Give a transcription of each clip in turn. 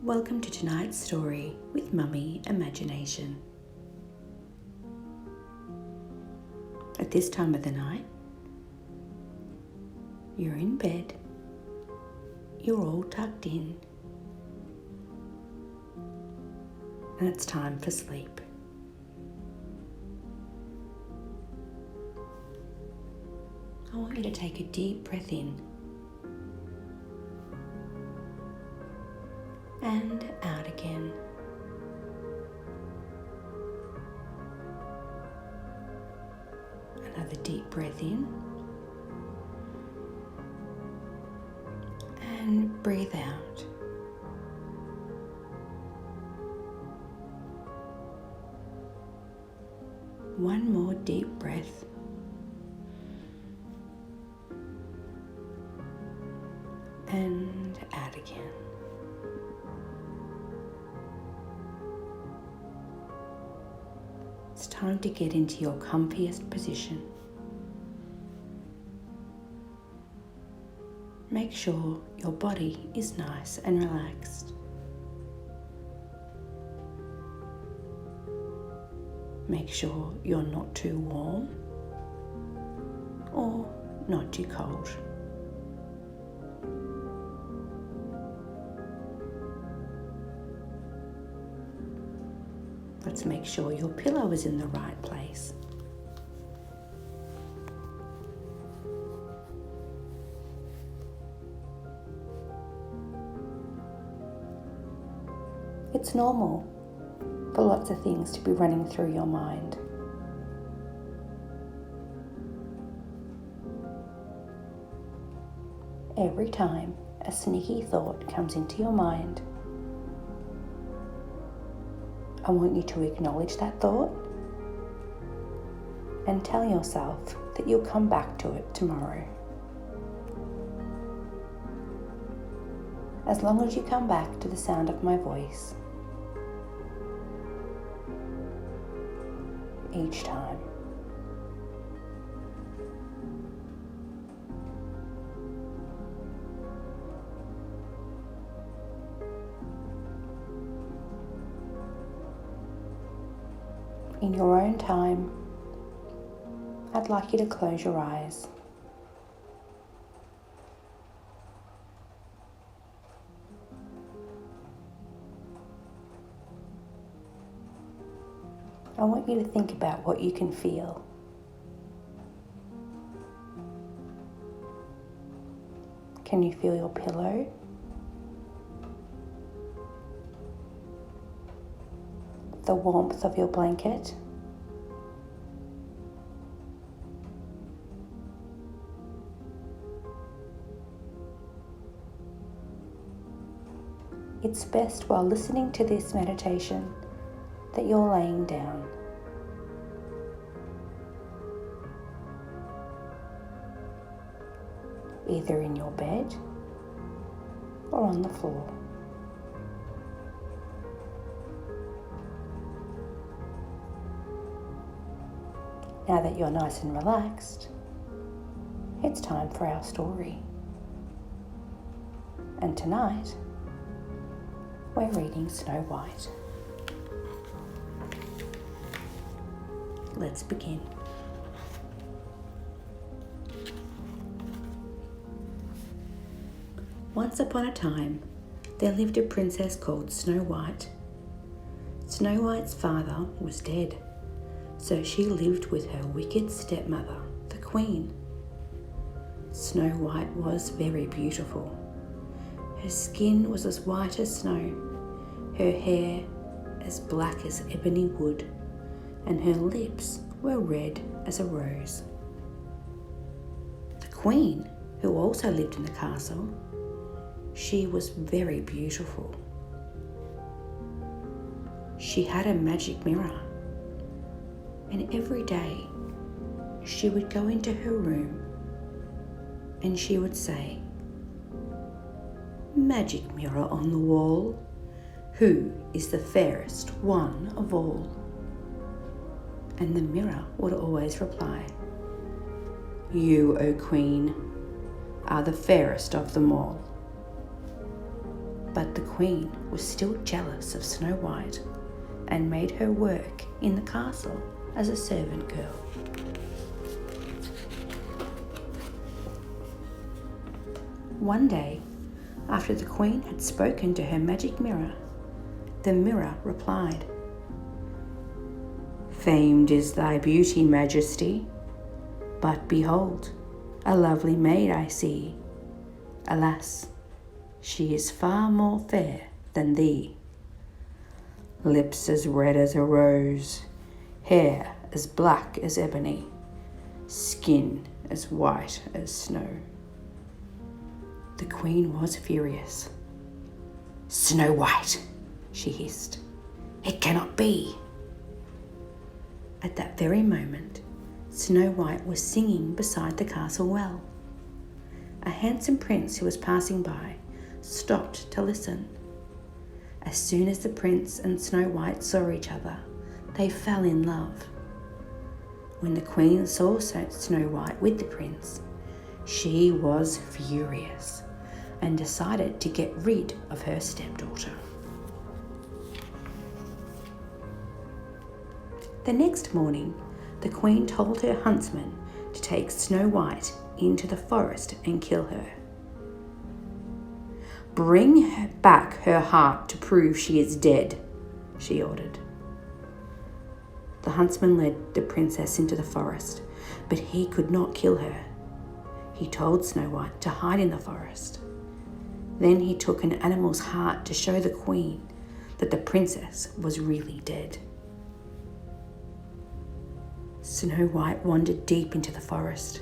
Welcome to tonight's story with Mummy Imagination. At this time of the night, you're in bed, you're all tucked in, and it's time for sleep. I want you to take a deep breath in and out again. Another deep breath in and breathe out. One more deep breath. And out again. It's time to get into your comfiest position. Make sure your body is nice and relaxed. Make sure you're not too warm or not too cold. Let's make sure your pillow is in the right place. It's normal for lots of things to be running through your mind. Every time a sneaky thought comes into your mind, I want you to acknowledge that thought and tell yourself that you'll come back to it tomorrow. As long as you come back to the sound of my voice each time. In your own time, I'd like you to close your eyes. I want you to think about what you can feel. Can you feel your pillow? The warmth of your blanket? It's best while listening to this meditation that you're laying down. Either in your bed or on the floor. Now that you're nice and relaxed, it's time for our story. And tonight, we're reading Snow White. Let's begin. Once upon a time, there lived a princess called Snow White. Snow White's father was dead, so she lived with her wicked stepmother, the Queen. Snow White was very beautiful. Her skin was as white as snow, her hair as black as ebony wood, and her lips were red as a rose. The Queen, who also lived in the castle, she was very beautiful. She had a magic mirror, and every day she would go into her room and she would say, "Magic mirror on the wall, who is the fairest one of all?" And the mirror would always reply, "You, O Queen, are the fairest of them all." But the Queen was still jealous of Snow White and made her work in the castle as a servant girl. One day, after the Queen had spoken to her magic mirror, the mirror replied, "Famed is thy beauty, Majesty, but behold, a lovely maid I see. Alas, she is far more fair than thee. Lips as red as a rose, hair as black as ebony, skin as white as snow." The Queen was furious. "Snow White," she hissed, "it cannot be." At that very moment, Snow White was singing beside the castle well. A handsome prince who was passing by stopped to listen. As soon as the prince and Snow White saw each other, they fell in love. When the Queen saw Snow White with the prince, she was furious and decided to get rid of her stepdaughter. The next morning, the Queen told her huntsman to take Snow White into the forest and kill her. "Bring back her heart to prove she is dead," she ordered. The huntsman led the princess into the forest, but he could not kill her. He told Snow White to hide in the forest. Then he took an animal's heart to show the Queen that the princess was really dead. Snow White wandered deep into the forest.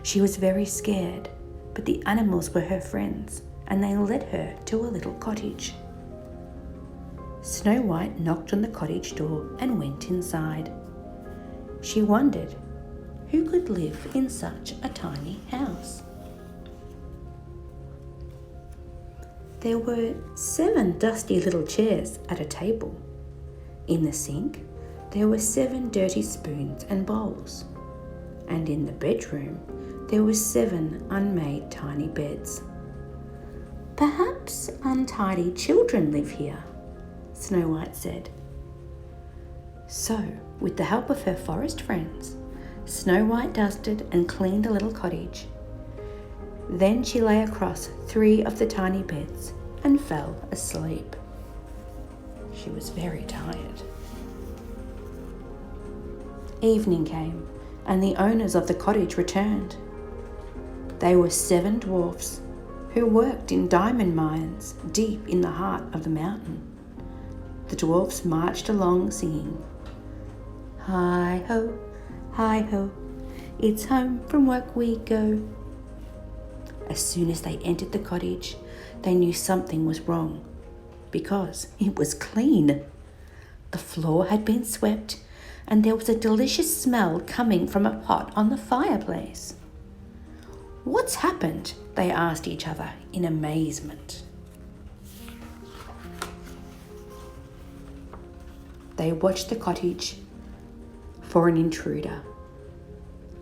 She was very scared, but the animals were her friends, and they led her to a little cottage. Snow White knocked on the cottage door and went inside. She wondered who could live in such a tiny house. There were 7 dusty little chairs at a table. In the sink, there were 7 dirty spoons and bowls. And in the bedroom, there were 7 unmade tiny beds. "Perhaps untidy children live here," Snow White said. So, with the help of her forest friends, Snow White dusted and cleaned the little cottage. Then she lay across 3 of the tiny beds and fell asleep. She was very tired. Evening came, and the owners of the cottage returned. They were 7 dwarfs who worked in diamond mines deep in the heart of the mountain. The dwarfs marched along singing, "Hi-ho, hi-ho, it's home from work we go." As soon as they entered the cottage, they knew something was wrong, because it was clean. The floor had been swept, and there was a delicious smell coming from a pot on the fireplace. "What's happened?" they asked each other in amazement. They watched the cottage for an intruder.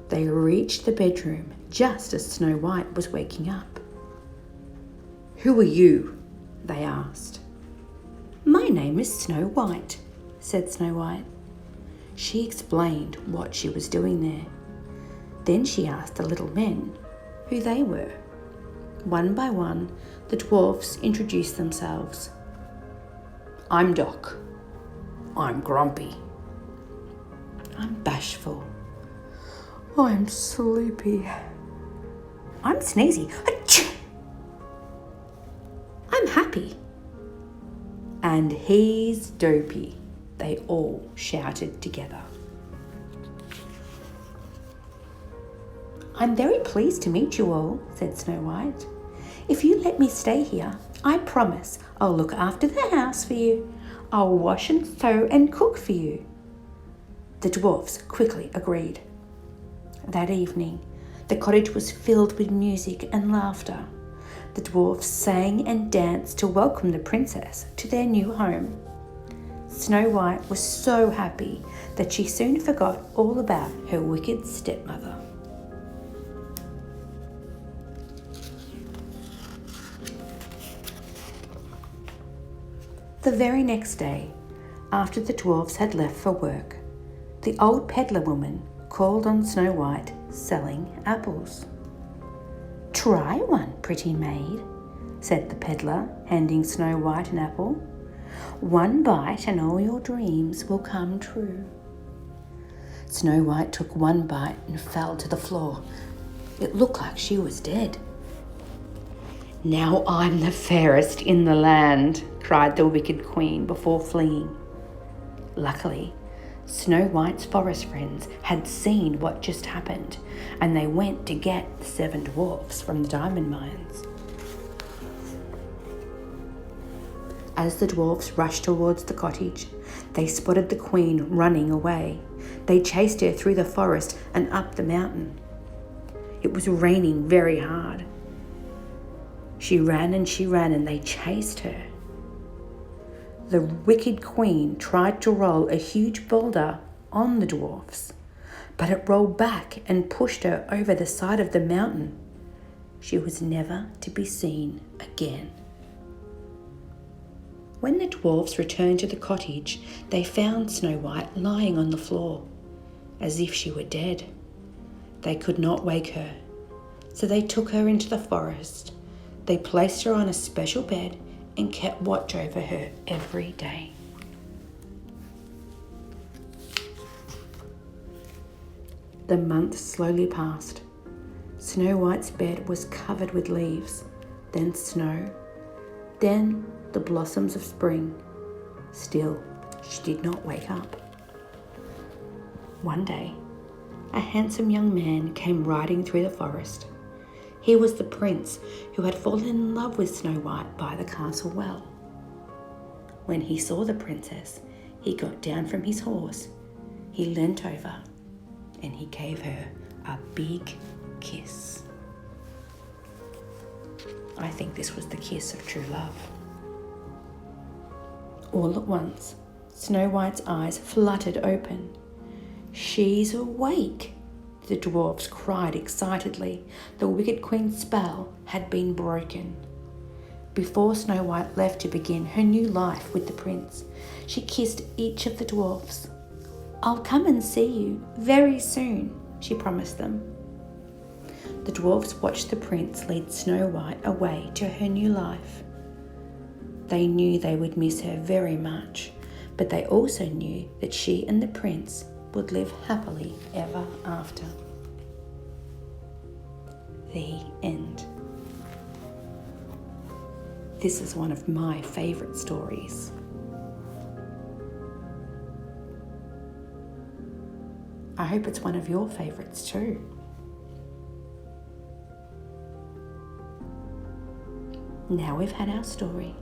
They reached the bedroom just as Snow White was waking up. "Who are you?" they asked. "My name is Snow White," said Snow White. She explained what she was doing there. Then she asked the little men who they were. One by one, the dwarfs introduced themselves. "I'm Doc. I'm grumpy. I'm bashful. I'm sleepy. I'm sneezy. Achoo! I'm happy. And he's dopey," they all shouted together. "I'm very pleased to meet you all," said Snow White. "If you let me stay here, I promise I'll look after the house for you. I'll wash and sew and cook for you." The dwarfs quickly agreed. That evening, the cottage was filled with music and laughter. The dwarfs sang and danced to welcome the princess to their new home. Snow White was so happy that she soon forgot all about her wicked stepmother. The very next day, after the dwarfs had left for work, the old peddler woman called on Snow White selling apples. "Try one, pretty maid," said the peddler, handing Snow White an apple. "One bite and all your dreams will come true." Snow White took one bite and fell to the floor. It looked like she was dead. "Now I'm the fairest in the land," cried the wicked queen before fleeing. Luckily, Snow White's forest friends had seen what just happened, and they went to get the 7 dwarfs from the diamond mines. As the dwarfs rushed towards the cottage, they spotted the queen running away. They chased her through the forest and up the mountain. It was raining very hard. She ran and they chased her. The wicked queen tried to roll a huge boulder on the dwarfs, but it rolled back and pushed her over the side of the mountain. She was never to be seen again. When the dwarfs returned to the cottage, they found Snow White lying on the floor, as if she were dead. They could not wake her, so they took her into the forest. They placed her on a special bed and kept watch over her every day. The months slowly passed. Snow White's bed was covered with leaves, then snow, then the blossoms of spring. Still, she did not wake up. One day, a handsome young man came riding through the forest. He was the prince who had fallen in love with Snow White by the castle well. When he saw the princess, he got down from his horse. He leant over and he gave her a big kiss. I think this was the kiss of true love. All at once, Snow White's eyes fluttered open. "She's awake!" the dwarfs cried excitedly. The wicked queen's spell had been broken. Before Snow White left to begin her new life with the prince, she kissed each of the dwarfs. "I'll come and see you very soon," she promised them. The dwarfs watched the prince lead Snow White away to her new life. They knew they would miss her very much, but they also knew that she and the prince would live happily ever after. The end. This is one of my favourite stories. I hope it's one of your favourites too. Now we've had our story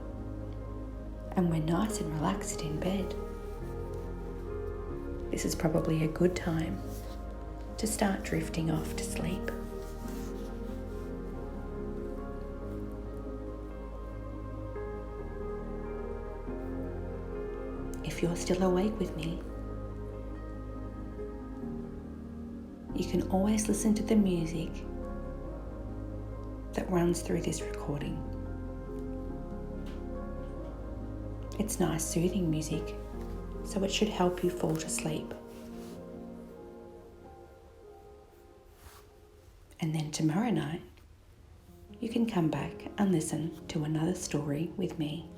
and we're nice and relaxed in bed. This is probably a good time to start drifting off to sleep. If you're still awake with me, you can always listen to the music that runs through this recording. It's nice, soothing music, so it should help you fall to sleep. And then tomorrow night, you can come back and listen to another story with me.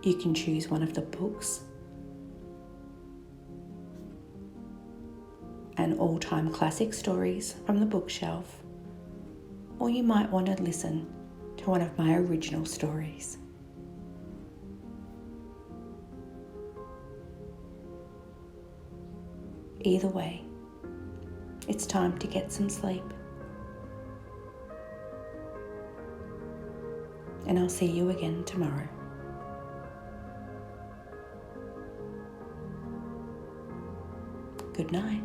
You can choose one of the books, an all-time classic stories from the bookshelf, or you might want to listen to one of my original stories. Either way, it's time to get some sleep. And I'll see you again tomorrow. Good night.